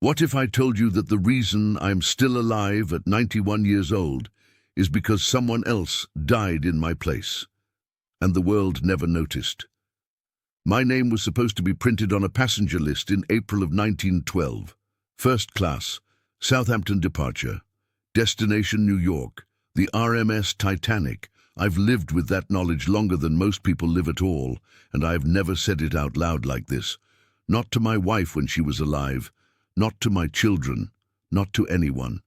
What if I told you that the reason I'm still alive at 91 years old is because someone else died in my place, and the world never noticed? My name was supposed to be printed on a passenger list in April of 1912. First class, Southampton departure. Destination New York, the RMS Titanic. I've lived with that knowledge longer than most people live at all, and I've never said it out loud like this. Not to my wife when she was alive, not to my children, not to anyone.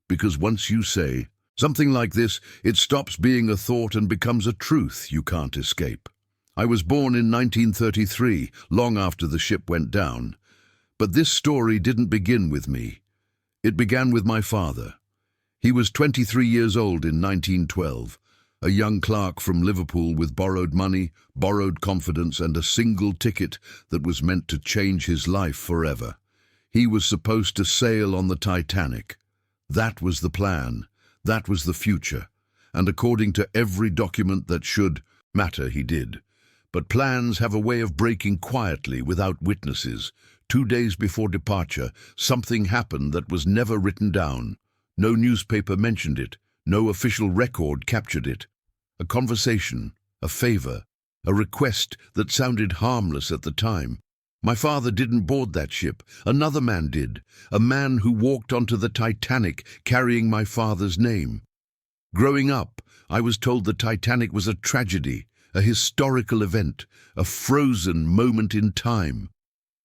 Because once you say something like this, it stops being a thought and becomes a truth you can't escape. I was born in 1933, long after the ship went down. But this story didn't begin with me. It began with my father. He was 23 years old in 1912, a young clerk from Liverpool with borrowed money, borrowed confidence, and a single ticket that was meant to change his life forever. He was supposed to sail on the Titanic. That was the plan. That was the future. And according to every document that should matter, he did. But plans have a way of breaking quietly without witnesses. 2 days before departure, something happened that was never written down. No newspaper mentioned it. No official record captured it. A conversation, a favor, a request that sounded harmless at the time. My father didn't board that ship. Another man did. A man who walked onto the Titanic carrying my father's name. Growing up, I was told the Titanic was a tragedy, a historical event, a frozen moment in time.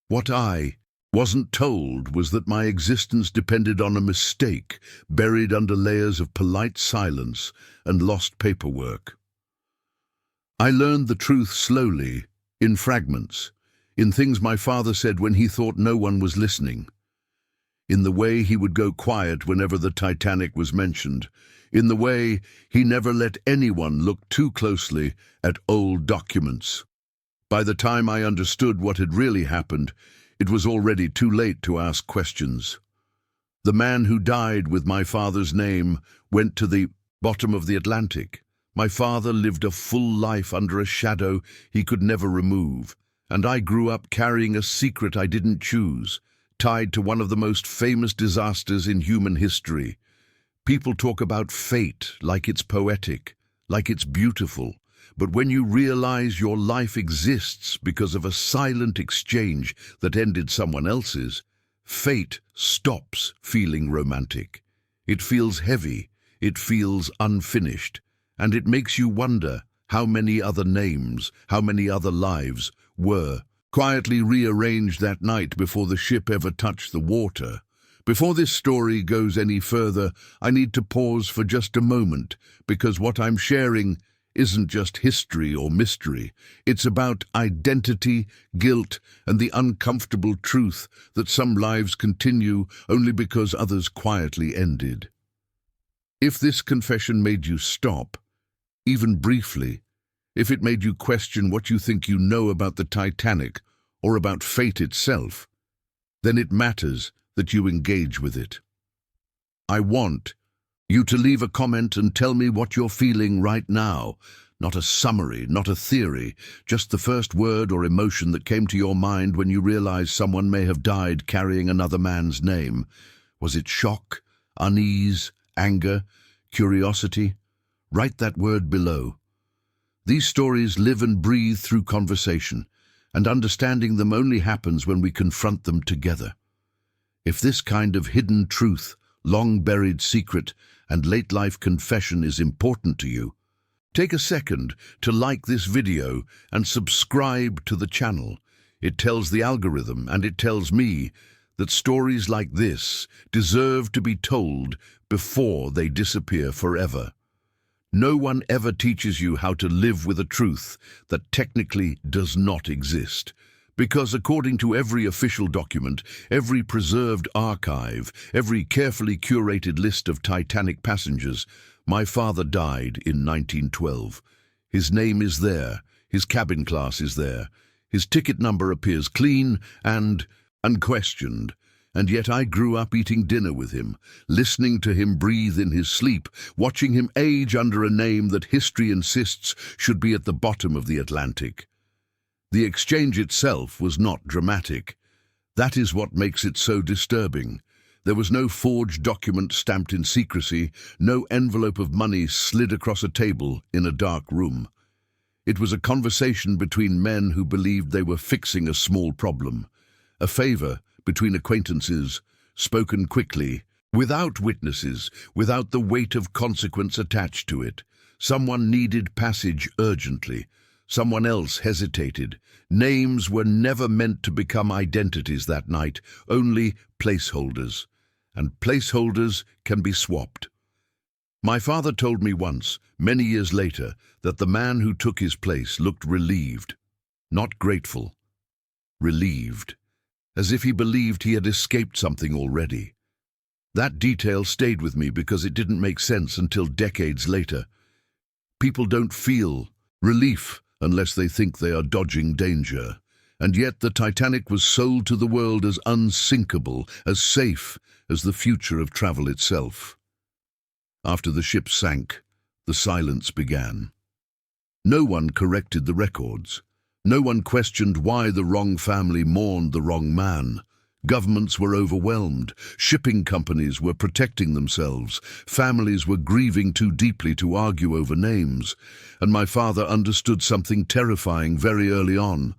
What I wasn't told was that my existence depended on a mistake buried under layers of polite silence and lost paperwork. I learned the truth slowly, in fragments, in things my father said when he thought no one was listening, in the way he would go quiet whenever the Titanic was mentioned, in the way he never let anyone look too closely at old documents. By the time I understood what had really happened, it was already too late to ask questions. The man who died with my father's name went to the bottom of the Atlantic. My father lived a full life under a shadow he could never remove, and I grew up carrying a secret I didn't choose, tied to one of the most famous disasters in human history. People talk about fate like it's poetic, like it's beautiful, but when you realize your life exists because of a silent exchange that ended someone else's, fate stops feeling romantic. It feels heavy, it feels unfinished, and it makes you wonder how many other names, how many other lives were quietly rearranged that night before the ship ever touched the water. Before this story goes any further, I need to pause for just a moment, because what I'm sharing isn't just history or mystery. It's about identity, guilt, and the uncomfortable truth that some lives continue only because others quietly ended. If this confession made you stop, even briefly, if it made you question what you think you know about the Titanic or about fate itself, then it matters that you engage with it. I want you to leave a comment and tell me what you're feeling right now. Not a summary, not a theory, just the first word or emotion that came to your mind when you realized someone may have died carrying another man's name. Was it shock, unease, anger, curiosity? Write that word below. These stories live and breathe through conversation, and understanding them only happens when we confront them together. If this kind of hidden truth, long-buried secret, and late-life confession is important to you, take a second to like this video and subscribe to the channel. It tells the algorithm, and it tells me, that stories like this deserve to be told before they disappear forever. No one ever teaches you how to live with a truth that technically does not exist. Because according to every official document, every preserved archive, every carefully curated list of Titanic passengers, my father died in 1912. His name is there, his cabin class is there, his ticket number appears clean and unquestioned. And yet I grew up eating dinner with him, listening to him breathe in his sleep, watching him age under a name that history insists should be at the bottom of the Atlantic. The exchange itself was not dramatic, That is what makes it so disturbing. There was no forged document stamped in secrecy, no envelope of money slid across a table in a dark room. It was a conversation between men who believed they were fixing a small problem, a favor between acquaintances, spoken quickly, without witnesses, without the weight of consequence attached to it. Someone needed passage urgently. Someone else hesitated. Names were never meant to become identities that night, only placeholders. And placeholders can be swapped. My father told me once, many years later, that the man who took his place looked relieved, not grateful, relieved, as if he believed he had escaped something already. That detail stayed with me because it didn't make sense until decades later. People don't feel relief unless they think they are dodging danger. And yet the Titanic was sold to the world as unsinkable, as safe as the future of travel itself. After the ship sank, the silence began. No one corrected the records. No one questioned why the wrong family mourned the wrong man. Governments were overwhelmed. Shipping companies were protecting themselves. Families were grieving too deeply to argue over names. And my father understood something terrifying very early on.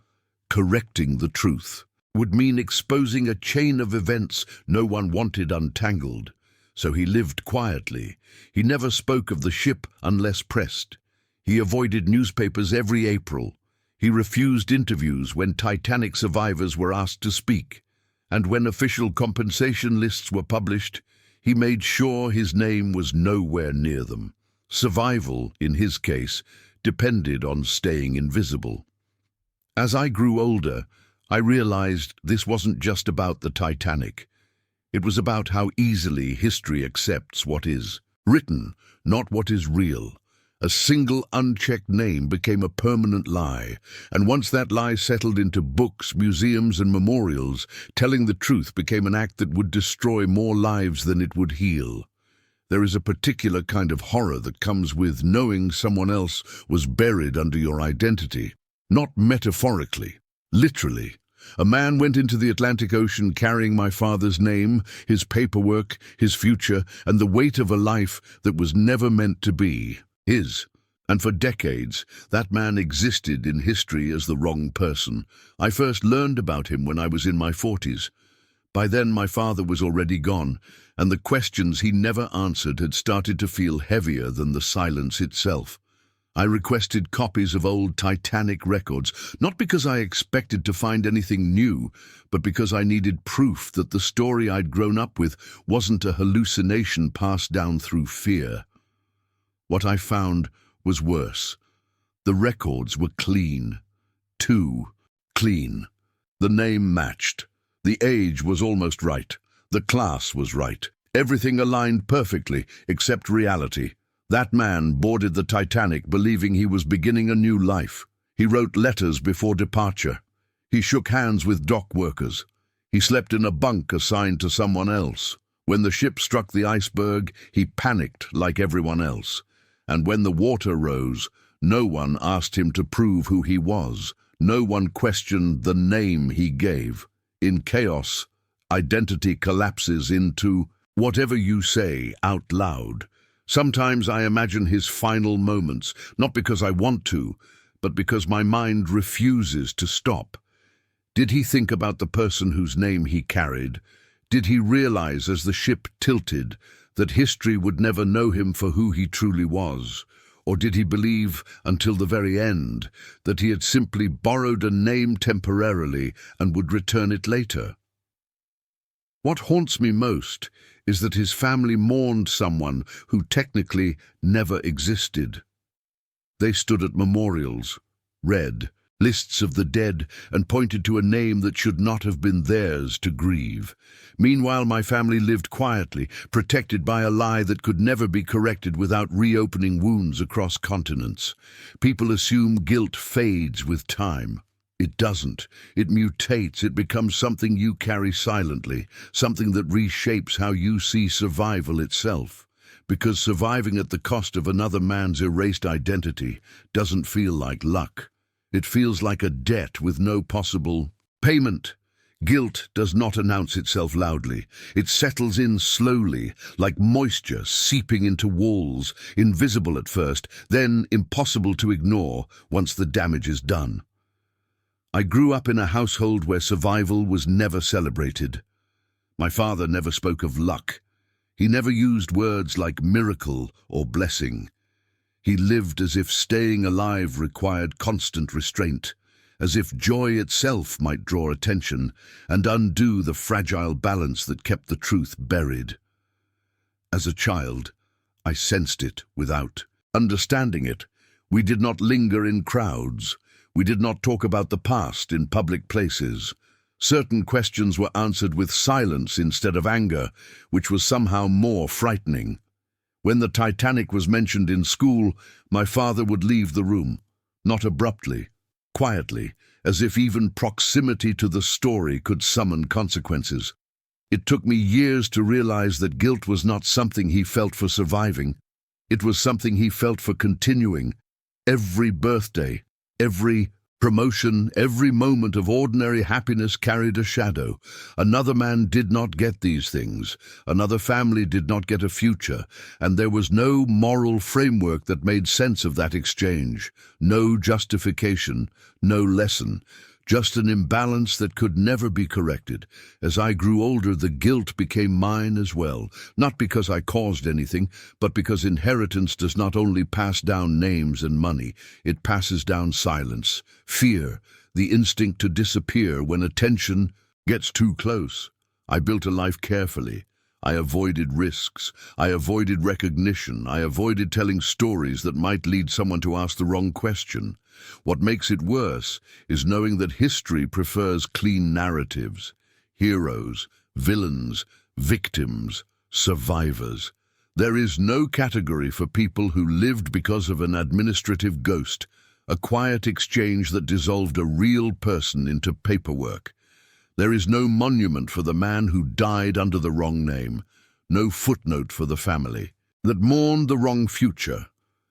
Correcting the truth would mean exposing a chain of events no one wanted untangled. So he lived quietly. He never spoke of the ship unless pressed. He avoided newspapers every April. He refused interviews when Titanic survivors were asked to speak. And when official compensation lists were published, he made sure his name was nowhere near them. Survival, in his case, depended on staying invisible. As I grew older, I realized this wasn't just about the Titanic. It was about how easily history accepts what is written, not what is real. A single unchecked name became a permanent lie, and once that lie settled into books, museums, and memorials, telling the truth became an act that would destroy more lives than it would heal. There is a particular kind of horror that comes with knowing someone else was buried under your identity. Not metaphorically, literally. A man went into the Atlantic Ocean carrying my father's name, his paperwork, his future, and the weight of a life that was never meant to be his. And for decades, that man existed in history as the wrong person. I first learned about him when I was in my 40s. By then, my father was already gone, and the questions he never answered had started to feel heavier than the silence itself. I requested copies of old Titanic records, not because I expected to find anything new, but because I needed proof that the story I'd grown up with wasn't a hallucination passed down through fear. What I found was worse. The records were clean. Too clean. The name matched. The age was almost right. The class was right. Everything aligned perfectly, except reality. That man boarded the Titanic believing he was beginning a new life. He wrote letters before departure. He shook hands with dock workers. He slept in a bunk assigned to someone else. When the ship struck the iceberg, he panicked like everyone else. And when the water rose, no one asked him to prove who he was. No one questioned the name he gave. In chaos, identity collapses into whatever you say out loud. Sometimes I imagine his final moments, not because I want to, but because my mind refuses to stop. Did he think about the person whose name he carried? Did he realize as the ship tilted that history would never know him for who he truly was? Or did he believe, until the very end, that he had simply borrowed a name temporarily and would return it later? What haunts me most is that his family mourned someone who technically never existed. They stood at memorials, read lists of the dead, and pointed to a name that should not have been theirs to grieve. Meanwhile, my family lived quietly, protected by a lie that could never be corrected without reopening wounds across continents. People assume guilt fades with time. It doesn't. It mutates. It becomes something you carry silently, something that reshapes how you see survival itself. Because surviving at the cost of another man's erased identity doesn't feel like luck. It feels like a debt with no possible payment. Guilt does not announce itself loudly. It settles in slowly, like moisture seeping into walls, invisible at first, then impossible to ignore once the damage is done. I grew up in a household where survival was never celebrated. My father never spoke of luck. He never used words like miracle or blessing. He lived as if staying alive required constant restraint, as if joy itself might draw attention and undo the fragile balance that kept the truth buried. As a child, I sensed it without understanding it. We did not linger in crowds. We did not talk about the past in public places. Certain questions were answered with silence instead of anger, which was somehow more frightening. When the Titanic was mentioned in school, my father would leave the room, not abruptly, quietly, as if even proximity to the story could summon consequences. It took me years to realize that guilt was not something he felt for surviving. It was something he felt for continuing. Every birthday, every promotion, every moment of ordinary happiness carried a shadow. Another man did not get these things. Another family did not get a future, and there was no moral framework that made sense of that exchange. No justification, no lesson. Just an imbalance that could never be corrected. As I grew older, the guilt became mine as well, not because I caused anything, but because inheritance does not only pass down names and money, it passes down silence, fear, the instinct to disappear when attention gets too close. I built a life carefully. I avoided risks. I avoided recognition. I avoided telling stories that might lead someone to ask the wrong question. What makes it worse is knowing that history prefers clean narratives. Heroes, villains, victims, survivors. There is no category for people who lived because of an administrative ghost, a quiet exchange that dissolved a real person into paperwork. There is no monument for the man who died under the wrong name, no footnote for the family that mourned the wrong future.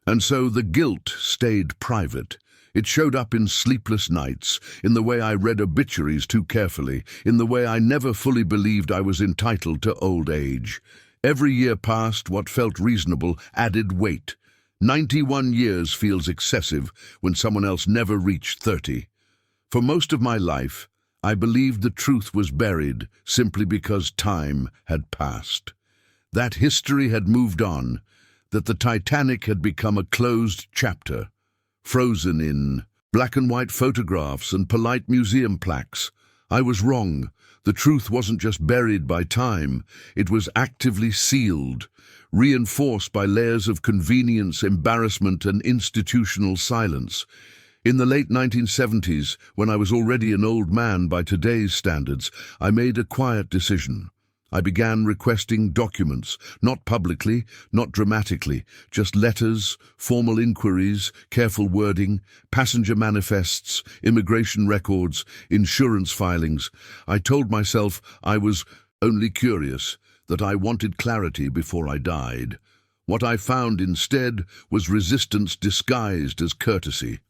And so the guilt stayed private. It showed up in sleepless nights, in the way I read obituaries too carefully, in the way I never fully believed I was entitled to old age. Every year passed, what felt reasonable added weight. 91 years feels excessive when someone else never reached 30. For most of my life, I believed the truth was buried simply because time had passed. That history had moved on, that the Titanic had become a closed chapter, frozen in black and white photographs and polite museum plaques. I was wrong. The truth wasn't just buried by time, it was actively sealed, reinforced by layers of convenience, embarrassment, and institutional silence. In the late 1970s, when I was already an old man by today's standards, I made a quiet decision. I began requesting documents, not publicly, not dramatically, just letters, formal inquiries, careful wording, passenger manifests, immigration records, insurance filings. I told myself I was only curious, that I wanted clarity before I died. What I found instead was resistance disguised as courtesy.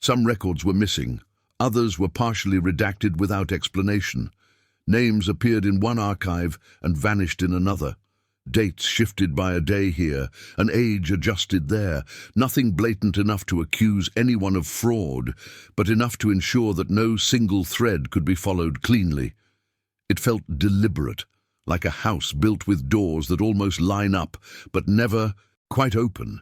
Some records were missing, others were partially redacted without explanation. Names appeared in one archive and vanished in another. Dates shifted by a day here, an age adjusted there. Nothing blatant enough to accuse anyone of fraud, but enough to ensure that no single thread could be followed cleanly. It felt deliberate, like a house built with doors that almost line up, but never quite open.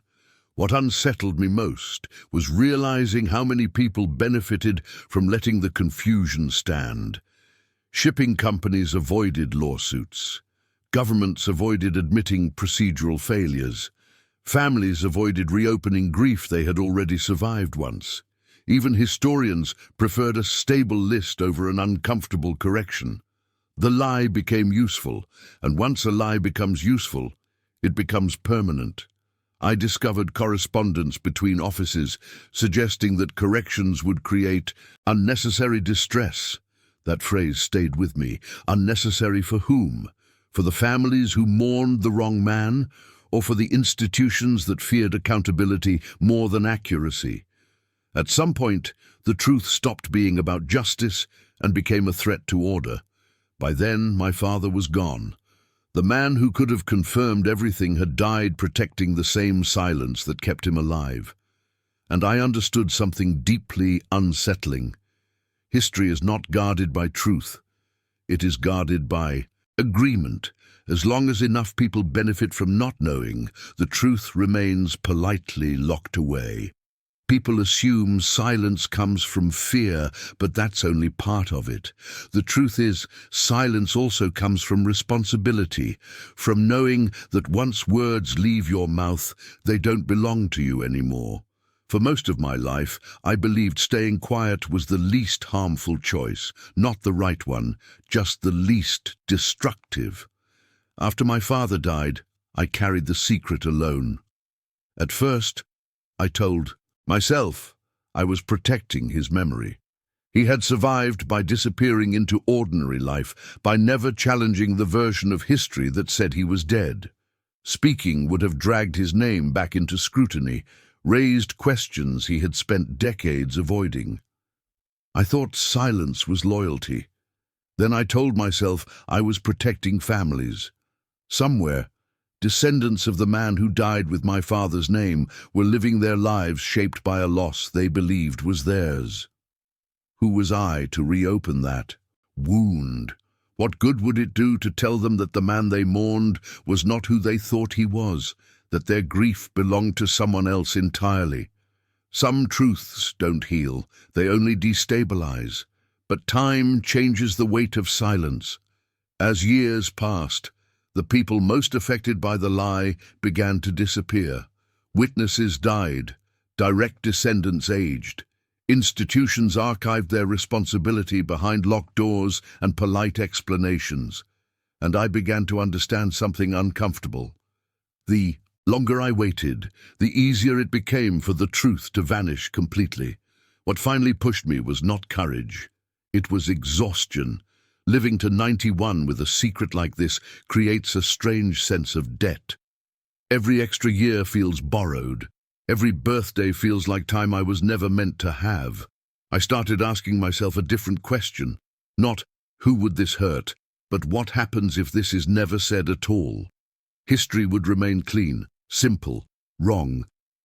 What unsettled me most was realizing how many people benefited from letting the confusion stand. Shipping companies avoided lawsuits. Governments avoided admitting procedural failures. Families avoided reopening grief they had already survived once. Even historians preferred a stable list over an uncomfortable correction. The lie became useful, and once a lie becomes useful, it becomes permanent. I discovered correspondence between offices suggesting that corrections would create unnecessary distress. That phrase stayed with me. Unnecessary for whom? For the families who mourned the wrong man, or for the institutions that feared accountability more than accuracy? At some point, the truth stopped being about justice and became a threat to order. By then, my father was gone. The man who could have confirmed everything had died protecting the same silence that kept him alive. And I understood something deeply unsettling. History is not guarded by truth. It is guarded by agreement. As long as enough people benefit from not knowing, the truth remains politely locked away. People assume silence comes from fear, but that's only part of it. The truth is, silence also comes from responsibility, from knowing that once words leave your mouth, they don't belong to you anymore. For most of my life, I believed staying quiet was the least harmful choice, not the right one, just the least destructive. After my father died, I carried the secret alone. At first, I told myself I was protecting his memory. He had survived by disappearing into ordinary life, by never challenging the version of history that said he was dead. Speaking would have dragged his name back into scrutiny, raised questions he had spent decades avoiding. I thought silence was loyalty. Then I told myself I was protecting families. Somewhere, descendants of the man who died with my father's name were living their lives shaped by a loss they believed was theirs. Who was I to reopen that wound? What good would it do to tell them that the man they mourned was not who they thought he was, that their grief belonged to someone else entirely? Some truths don't heal, they only destabilize. But time changes the weight of silence. As years passed, the people most affected by the lie began to disappear. Witnesses died, direct descendants aged. Institutions archived their responsibility behind locked doors and polite explanations. And I began to understand something uncomfortable. The longer I waited, the easier it became for the truth to vanish completely. What finally pushed me was not courage. It was exhaustion. Living to 91 with a secret like this creates a strange sense of debt. Every extra year feels borrowed. Every birthday feels like time I was never meant to have. I started asking myself a different question. Not, who would this hurt, but what happens if this is never said at all? History would remain clean, simple, wrong,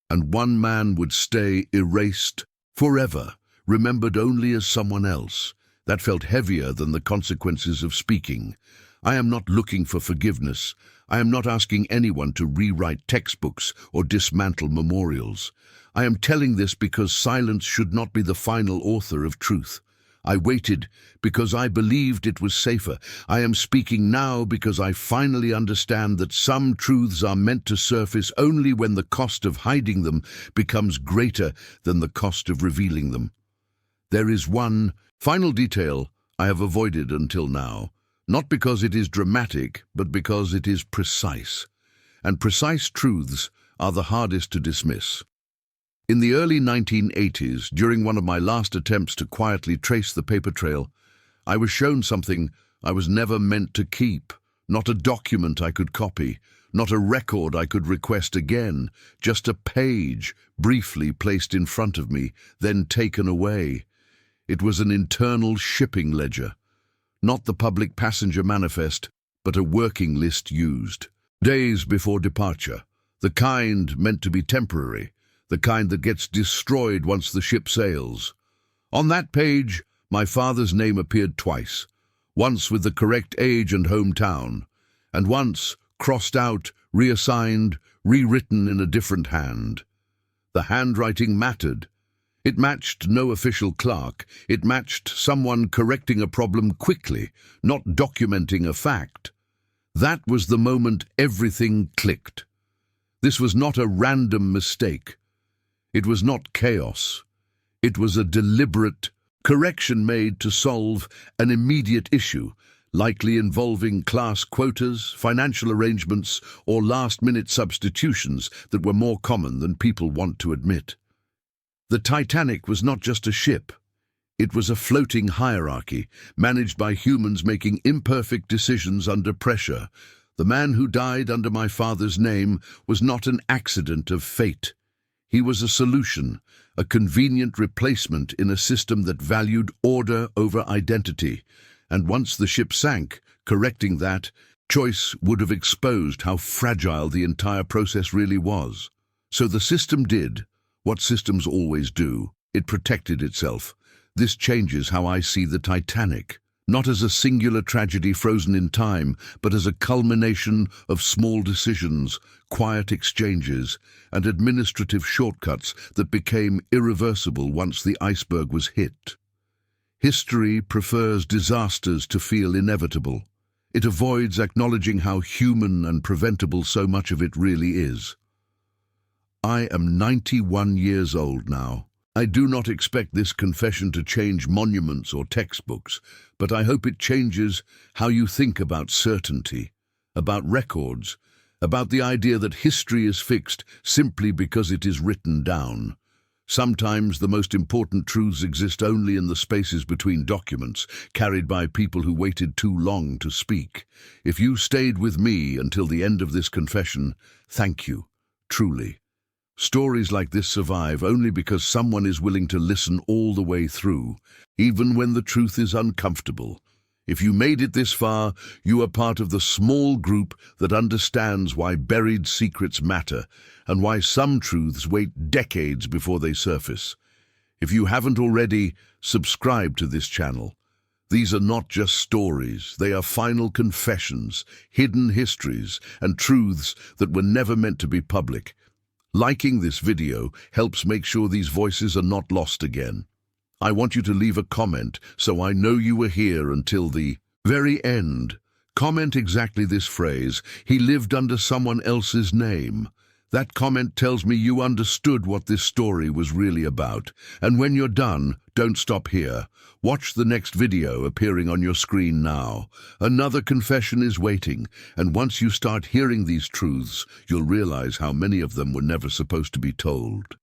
and one man would stay erased forever, remembered only as someone else. That felt heavier than the consequences of speaking. I am not looking for forgiveness. I am not asking anyone to rewrite textbooks or dismantle memorials. I am telling this because silence should not be the final author of truth. I waited because I believed it was safer. I am speaking now because I finally understand that some truths are meant to surface only when the cost of hiding them becomes greater than the cost of revealing them. There is one final detail I have avoided until now, not because it is dramatic, but because it is precise. And precise truths are the hardest to dismiss. In the early 1980s, during one of my last attempts to quietly trace the paper trail, I was shown something I was never meant to keep. Not a document I could copy, not a record I could request again, just a page briefly placed in front of me, then taken away. It was an internal shipping ledger, not the public passenger manifest, but a working list used. Days before departure, the kind meant to be temporary, the kind that gets destroyed once the ship sails. On that page, my father's name appeared twice, once with the correct age and hometown, and once crossed out, reassigned, rewritten in a different hand. The handwriting mattered. It matched no official clerk. It matched someone correcting a problem quickly, not documenting a fact. That was the moment everything clicked. This was not a random mistake. It was not chaos. It was a deliberate correction made to solve an immediate issue, likely involving class quotas, financial arrangements, or last-minute substitutions that were more common than people want to admit. The Titanic was not just a ship. It was a floating hierarchy, managed by humans making imperfect decisions under pressure. The man who died under my father's name was not an accident of fate. He was a solution, a convenient replacement in a system that valued order over identity. And once the ship sank, correcting that choice would have exposed how fragile the entire process really was. So the system did what systems always do. It protected itself. This changes how I see the Titanic, not as a singular tragedy frozen in time, but as a culmination of small decisions, quiet exchanges, and administrative shortcuts that became irreversible once the iceberg was hit. History prefers disasters to feel inevitable. It avoids acknowledging how human and preventable so much of it really is. I am 91 years old now. I do not expect this confession to change monuments or textbooks, but I hope it changes how you think about certainty, about records, about the idea that history is fixed simply because it is written down. Sometimes the most important truths exist only in the spaces between documents, carried by people who waited too long to speak. If you stayed with me until the end of this confession, thank you, truly. Stories like this survive only because someone is willing to listen all the way through, even when the truth is uncomfortable. If you made it this far, you are part of the small group that understands why buried secrets matter and why some truths wait decades before they surface. If you haven't already, subscribe to this channel. These are not just stories, they are final confessions, hidden histories, and truths that were never meant to be public. Liking this video helps make sure these voices are not lost again. I want you to leave a comment so I know you were here until the very end. Comment exactly this phrase: "He lived under someone else's name." That comment tells me you understood what this story was really about. And when you're done, don't stop here. Watch the next video appearing on your screen now. Another confession is waiting, and once you start hearing these truths, you'll realize how many of them were never supposed to be told.